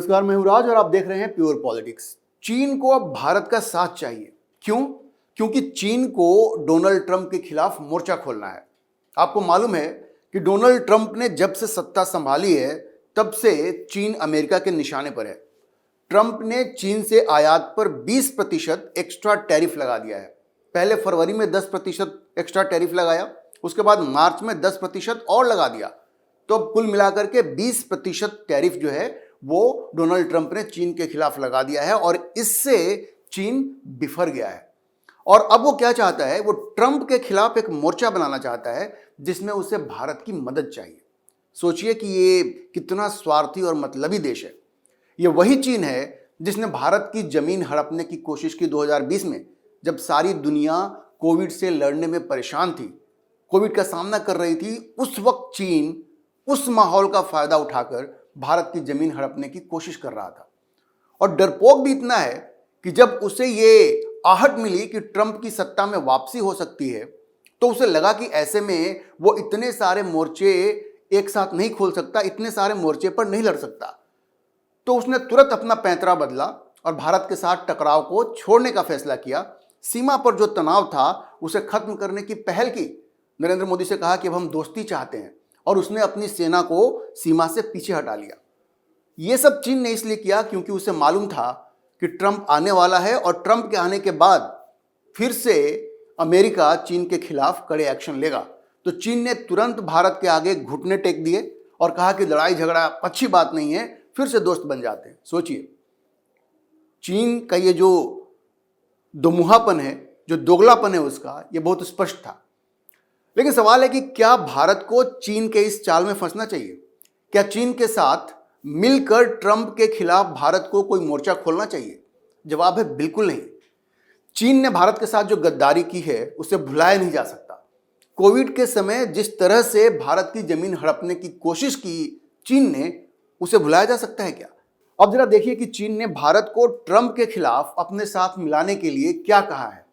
नमस्कार, मैं हूं राज और आप देख रहे हैं प्योर पॉलिटिक्स। चीन को अब भारत का साथ चाहिए। क्यों? क्योंकि चीन को डोनाल्ड ट्रंप के खिलाफ मोर्चा खोलना है। आपको मालूम है कि डोनाल्ड ट्रंप ने जब से सत्ता संभाली है तब से चीन अमेरिका के निशाने पर है। ट्रंप ने चीन से आयात पर 20% एक्स्ट्रा टैरिफ लगा दिया है। पहले फरवरी में 10% एक्स्ट्रा टैरिफ लगाया, उसके बाद मार्च में 10% और लगा दिया। तो कुल मिलाकर के 20% टैरिफ जो है वो डोनाल्ड ट्रंप ने चीन के खिलाफ लगा दिया है और इससे चीन बिफर गया है। और अब वो क्या चाहता है? वो ट्रंप के खिलाफ एक मोर्चा बनाना चाहता है जिसमें उसे भारत की मदद चाहिए। सोचिए कि ये कितना स्वार्थी और मतलबी देश है। ये वही चीन है जिसने भारत की जमीन हड़पने की कोशिश की 2020 में, जब सारी दुनिया कोविड से लड़ने में परेशान थी, कोविड का सामना कर रही थी। उस वक्त चीन उस माहौल का फायदा उठाकर भारत की जमीन हड़पने की कोशिश कर रहा था। और डरपोक भी इतना है कि जब उसे ये आहट मिली कि ट्रंप की सत्ता में वापसी हो सकती है, तो उसे लगा कि ऐसे में वो इतने सारे मोर्चे एक साथ नहीं खोल सकता, इतने सारे मोर्चे पर नहीं लड़ सकता। तो उसने तुरंत अपना पैंतरा बदला और भारत के साथ टकराव को छोड़ने का फैसला किया। सीमा पर जो तनाव था उसे खत्म करने की पहल की। नरेंद्र मोदी से कहा कि अब हम दोस्ती चाहते हैं और उसने अपनी सेना को सीमा से पीछे हटा लिया। यह सब चीन ने इसलिए किया क्योंकि उसे मालूम था कि ट्रंप आने वाला है और ट्रंप के आने के बाद फिर से अमेरिका चीन के खिलाफ कड़े एक्शन लेगा। तो चीन ने तुरंत भारत के आगे घुटने टेक दिए और कहा कि लड़ाई झगड़ा अच्छी बात नहीं है, फिर से दोस्त बन जाते हैं। सोचिए, चीन का ये जो दोमुहापन है, जो दोगलापन है उसका, ये बहुत स्पष्ट था। लेकिन सवाल है कि क्या भारत को चीन के इस चाल में फंसना चाहिए? क्या चीन के साथ मिलकर ट्रंप के खिलाफ भारत को कोई मोर्चा खोलना चाहिए? जवाब है बिल्कुल नहीं। चीन ने भारत के साथ जो गद्दारी की है उसे भुलाया नहीं जा सकता। कोविड के समय जिस तरह से भारत की जमीन हड़पने की कोशिश की चीन ने, उसे भुलाया जा सकता है क्या? अब जरा देखिए कि चीन ने भारत को ट्रंप के खिलाफ अपने साथ मिलाने के लिए क्या कहा है,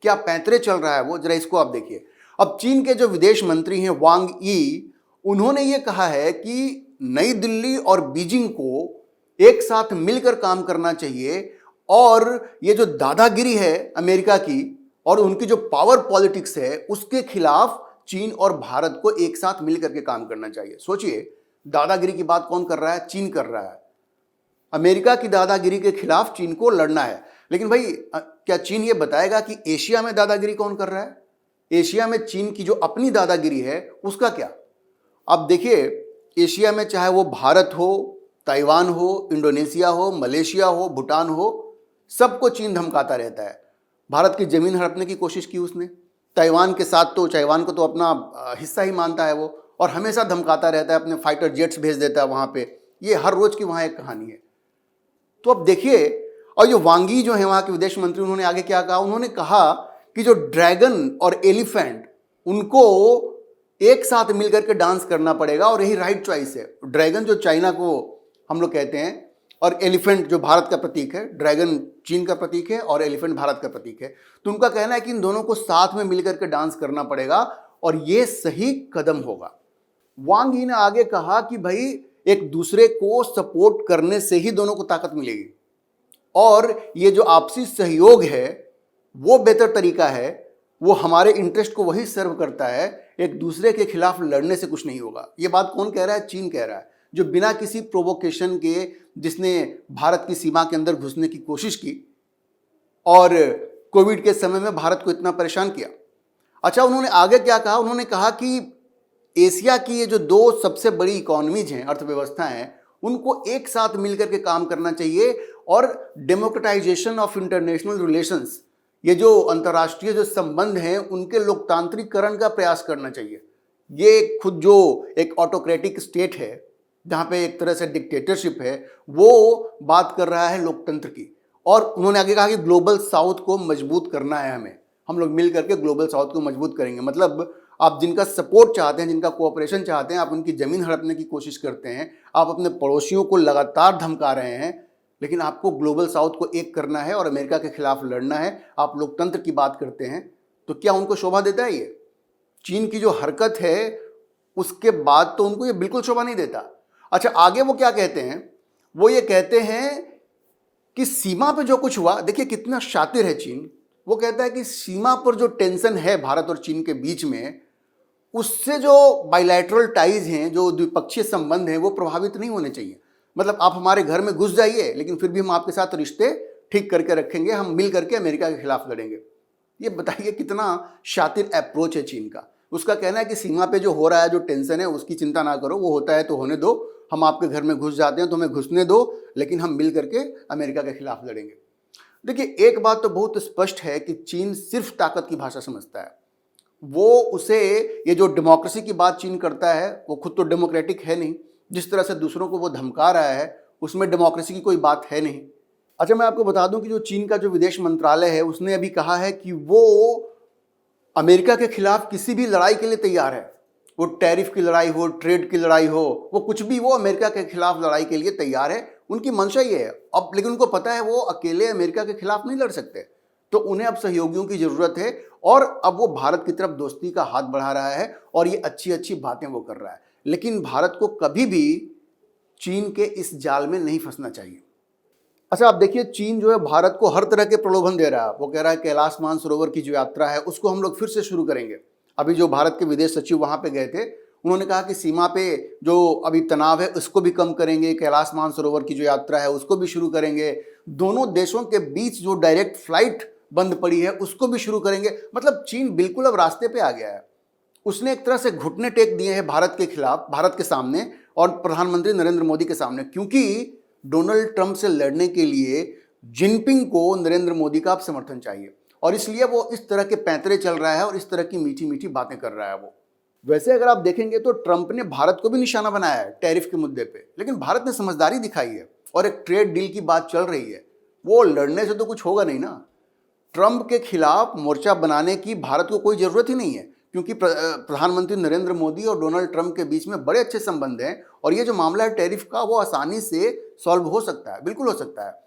क्या पैंतरे चल रहा है वो, जरा इसको आप देखिए। अब चीन के जो विदेश मंत्री हैं वांग यी, उन्होंने ये कहा है कि नई दिल्ली और बीजिंग को एक साथ मिलकर काम करना चाहिए और ये जो दादागिरी है अमेरिका की और उनकी जो पावर पॉलिटिक्स है उसके खिलाफ चीन और भारत को एक साथ मिलकर के काम करना चाहिए। सोचिए, दादागिरी की बात कौन कर रहा है? चीन कर रहा है। अमेरिका की दादागिरी के खिलाफ चीन को लड़ना है। लेकिन भाई, क्या चीन ये बताएगा कि एशिया में दादागिरी कौन कर रहा है? एशिया में चीन की जो अपनी दादागिरी है उसका क्या? अब देखिए, एशिया में चाहे वो भारत हो, ताइवान हो, इंडोनेशिया हो, मलेशिया हो, भूटान हो, सबको चीन धमकाता रहता है। भारत की जमीन हड़पने की कोशिश की उसने। ताइवान के साथ तो, ताइवान को तो अपना हिस्सा ही मानता है वो, और हमेशा धमकाता रहता है, अपने फाइटर जेट्स भेज देता है वहाँ पे। ये हर रोज की वहाँ एक कहानी है। तो अब देखिए, और जो वांग यी जो है वहाँ के विदेश मंत्री, उन्होंने आगे क्या कहा? उन्होंने कहा कि जो ड्रैगन और एलिफेंट, उनको एक साथ मिलकर के डांस करना पड़ेगा और यही राइट चॉइस है। ड्रैगन जो चाइना को हम लोग कहते हैं और एलिफेंट जो भारत का प्रतीक है, ड्रैगन चीन का प्रतीक है और एलिफेंट भारत का प्रतीक है। तो उनका कहना है कि इन दोनों को साथ में मिलकर के डांस करना पड़ेगा और ये सही कदम होगा। वांग यी ने आगे कहा कि भाई, एक दूसरे को सपोर्ट करने से ही दोनों को ताकत मिलेगी और ये जो आपसी सहयोग है वो बेहतर तरीका है, वो हमारे इंटरेस्ट को वही सर्व करता है, एक दूसरे के खिलाफ लड़ने से कुछ नहीं होगा। ये बात कौन कह रहा है? चीन कह रहा है, जो बिना किसी प्रोवोकेशन के, जिसने भारत की सीमा के अंदर घुसने की कोशिश की और कोविड के समय में भारत को इतना परेशान किया। अच्छा, उन्होंने आगे क्या कहा? उन्होंने कहा कि एशिया की ये जो दो सबसे बड़ी इकोनॉमीज हैं, अर्थव्यवस्था हैं, उनको एक साथ मिलकर के काम करना चाहिए और डेमोक्रेटाइजेशन ऑफ इंटरनेशनल रिलेशंस, ये जो अंतर्राष्ट्रीय जो संबंध हैं उनके लोकतांत्रिकरण का प्रयास करना चाहिए। ये खुद जो एक ऑटोक्रेटिक स्टेट है जहाँ पे एक तरह से डिक्टेटरशिप है, वो बात कर रहा है लोकतंत्र की। और उन्होंने आगे कहा कि ग्लोबल साउथ को मजबूत करना है हमें, हम लोग मिल करके ग्लोबल साउथ को मजबूत करेंगे। मतलब आप जिनका सपोर्ट चाहते हैं, जिनका कोऑपरेशन चाहते हैं, आप उनकी जमीन हड़पने की कोशिश करते हैं, आप अपने पड़ोसियों को लगातार धमका रहे हैं, लेकिन आपको ग्लोबल साउथ को एक करना है और अमेरिका के खिलाफ लड़ना है। आप लोकतंत्र की बात करते हैं, तो क्या उनको शोभा देता है ये? चीन की जो हरकत है उसके बाद तो उनको ये बिल्कुल शोभा नहीं देता। अच्छा, आगे वो क्या कहते हैं? वो ये कहते हैं कि सीमा पे जो कुछ हुआ, देखिए कितना शातिर है चीन। वो कहता है कि सीमा पर जो टेंशन है भारत और चीन के बीच में, उससे जो बायलैटरल टाइज हैं, जो द्विपक्षीय संबंध हैं, वो प्रभावित नहीं होने चाहिए। मतलब आप हमारे घर में घुस जाइए, लेकिन फिर भी हम आपके साथ रिश्ते ठीक करके रखेंगे, हम मिल करके अमेरिका के खिलाफ लड़ेंगे। ये बताइए कितना शातिर अप्रोच है चीन का। उसका कहना है कि सीमा पे जो हो रहा है, जो टेंशन है, उसकी चिंता ना करो, वो होता है तो होने दो, हम आपके घर में घुस जाते हैं तो हमें घुसने दो, लेकिन हम मिल करके अमेरिका के खिलाफ लड़ेंगे। देखिए एक बात तो बहुत स्पष्ट है कि चीन सिर्फ ताकत की भाषा समझता है। वो उसे ये जो डेमोक्रेसी की बात चीन करता है, वो खुद तो डेमोक्रेटिक है नहीं। जिस तरह से दूसरों को वो धमका रहा है, उसमें डेमोक्रेसी की कोई बात है नहीं। अच्छा, मैं आपको बता दूं कि जो चीन का जो विदेश मंत्रालय है, उसने अभी कहा है कि वो अमेरिका के खिलाफ किसी भी लड़ाई के लिए तैयार है। वो टैरिफ की लड़ाई हो, ट्रेड की लड़ाई हो, वो कुछ भी, वो अमेरिका के खिलाफ लड़ाई के लिए तैयार है। उनकी मंशा ये है। अब लेकिन उनको पता है वो अकेले अमेरिका के खिलाफ नहीं लड़ सकते, तो उन्हें अब सहयोगियों की जरूरत है। और अब वो भारत की तरफ दोस्ती का हाथ बढ़ा रहा है और ये अच्छी अच्छी बातें वो कर रहा है। लेकिन भारत को कभी भी चीन के इस जाल में नहीं फंसना चाहिए। अच्छा, आप देखिए चीन जो है भारत को हर तरह के प्रलोभन दे रहा है। वो कह रहा है कैलाश मानसरोवर की जो यात्रा है उसको हम लोग फिर से शुरू करेंगे। अभी जो भारत के विदेश सचिव वहां पे गए थे, उन्होंने कहा कि सीमा पे जो अभी तनाव है उसको भी कम करेंगे, कैलाश मानसरोवर की जो यात्रा है उसको भी शुरू करेंगे, दोनों देशों के बीच जो डायरेक्ट फ्लाइट बंद पड़ी है उसको भी शुरू करेंगे। मतलब चीन बिल्कुल अब रास्ते पे आ गया है। उसने एक तरह से घुटने टेक दिए हैं भारत के खिलाफ, भारत के सामने और प्रधानमंत्री नरेंद्र मोदी के सामने, क्योंकि डोनाल्ड ट्रंप से लड़ने के लिए जिनपिंग को नरेंद्र मोदी का अब समर्थन चाहिए, और इसलिए वो इस तरह के पैंतरे चल रहा है और इस तरह की मीठी मीठी बातें कर रहा है वो। वैसे अगर आप देखेंगे तो ट्रंप ने भारत को भी निशाना बनाया है टैरिफ के मुद्दे पे, लेकिन भारत ने समझदारी दिखाई है और एक ट्रेड डील की बात चल रही है। वो लड़ने से तो कुछ होगा नहीं ना। ट्रंप के खिलाफ मोर्चा बनाने की भारत को कोई जरूरत ही नहीं है, क्योंकि प्रधानमंत्री नरेंद्र मोदी और डोनाल्ड ट्रंप के बीच में बड़े अच्छे संबंध हैं और ये जो मामला है टैरिफ का, वो आसानी से सॉल्व हो सकता है, बिल्कुल हो सकता है।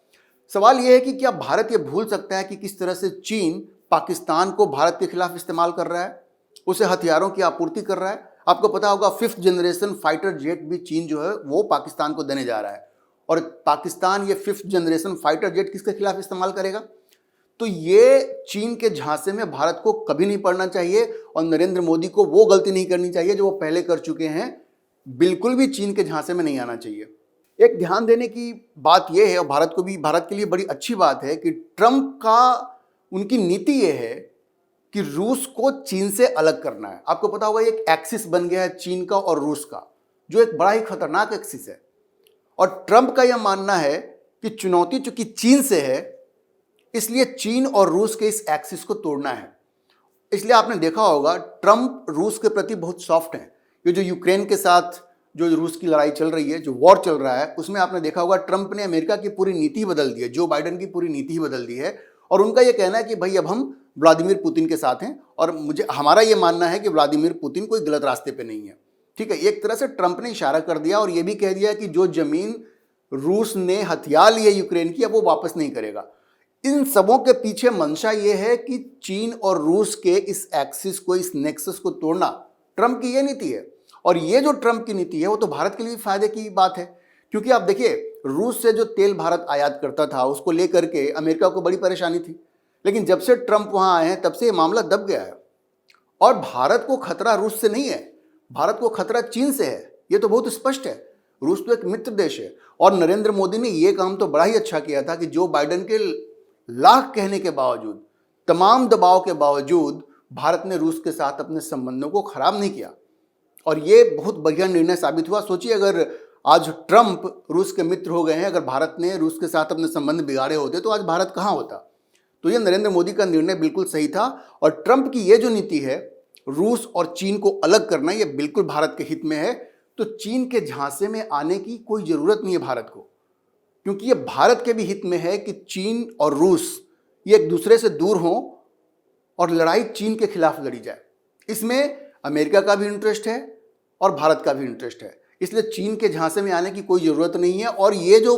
सवाल ये है कि क्या भारत ये भूल सकता है कि किस तरह से चीन पाकिस्तान को भारत के खिलाफ इस्तेमाल कर रहा है, उसे हथियारों की आपूर्ति कर रहा है। आपको पता होगा 5th जनरेशन फाइटर जेट भी चीन जो है वो पाकिस्तान को देने जा रहा है, और पाकिस्तान ये 5th जनरेशन फाइटर जेट किसके खिलाफ इस्तेमाल करेगा? तो ये चीन के झांसे में भारत को कभी नहीं पड़ना चाहिए और नरेंद्र मोदी को वो गलती नहीं करनी चाहिए जो वो पहले कर चुके हैं। बिल्कुल भी चीन के झांसे में नहीं आना चाहिए। एक ध्यान देने की बात यह है, और भारत को भी, भारत के लिए बड़ी अच्छी बात है कि ट्रंप का उनकी नीति यह है कि रूस को चीन से अलग करना है। आपको पता होगा एक एक्सिस बन गया है चीन का और रूस का, जो एक बड़ा ही खतरनाक एक्सिस है। और ट्रंप का यह मानना है कि चुनौती चूंकि चीन से है, इसलिए चीन और रूस के इस एक्सिस को तोड़ना है। इसलिए आपने देखा होगा ट्रंप रूस के प्रति बहुत सॉफ्ट हैं। ये जो यूक्रेन के साथ जो रूस की लड़ाई चल रही है, जो वॉर चल रहा है, उसमें आपने देखा होगा ट्रंप ने अमेरिका की पूरी नीति बदल दी है, जो बाइडेन की पूरी नीति ही बदल दी है। और उनका यह कहना है कि भाई अब हम व्लादिमीर पुतिन के साथ हैं, और हमारा यह मानना है कि व्लादिमीर पुतिन कोई गलत रास्ते पर नहीं है। ठीक है, एक तरह से ट्रंप ने इशारा कर दिया और यह भी कह दिया कि जो जमीन रूस ने हथियार ली है यूक्रेन की, अब वो वापस नहीं करेगा। इन सबों के पीछे मंशा यह है कि चीन और रूस के इस एक्सिस को, इस नेक्सस को तोड़ना ट्रंप की यह नीति है। और ये जो ट्रंप की नीति है वो तो भारत के लिए फायदे की बात है, क्योंकि आप देखिए रूस से जो तेल भारत आयात करता था उसको लेकर के अमेरिका को बड़ी परेशानी थी, लेकिन जब से ट्रंप वहां आए हैं तब से ये मामला दब गया है। और भारत को खतरा रूस से नहीं है, भारत को खतरा चीन से है। ये तो बहुत स्पष्ट है। रूस तो एक मित्र देश है, और नरेंद्र मोदी ने यह काम तो बड़ा ही अच्छा किया था कि जो बाइडेन के लाख कहने के बावजूद, तमाम दबाव के बावजूद, भारत ने रूस के साथ अपने संबंधों को खराब नहीं किया, और ये बहुत बढ़िया निर्णय साबित हुआ। सोचिए अगर आज ट्रंप रूस के मित्र हो गए हैं, अगर भारत ने रूस के साथ अपने संबंध बिगाड़े होते तो आज भारत कहाँ होता। तो ये नरेंद्र मोदी का निर्णय बिल्कुल सही था, और ट्रंप की ये जो नीति है रूस और चीन को अलग करना, ये बिल्कुल भारत के हित में है। तो चीन के झांसे में आने की कोई जरूरत नहीं है भारत को, क्योंकि ये भारत के भी हित में है कि चीन और रूस ये एक दूसरे से दूर हों और लड़ाई चीन के खिलाफ लड़ी जाए। इसमें अमेरिका का भी इंटरेस्ट है और भारत का भी इंटरेस्ट है। इसलिए चीन के झांसे में आने की कोई ज़रूरत नहीं है। और ये जो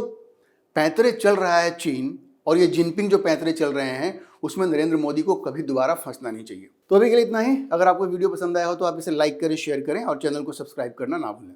पैंतरे चल रहा है चीन, और ये जिनपिंग जो पैंतरे चल रहे हैं, उसमें नरेंद्र मोदी को कभी दोबारा फंसना नहीं चाहिए। तो अभी के लिए इतना ही। अगर आपको वीडियो पसंद आया हो तो आप इसे लाइक करें, शेयर करें और चैनल को सब्सक्राइब करना ना भूलें।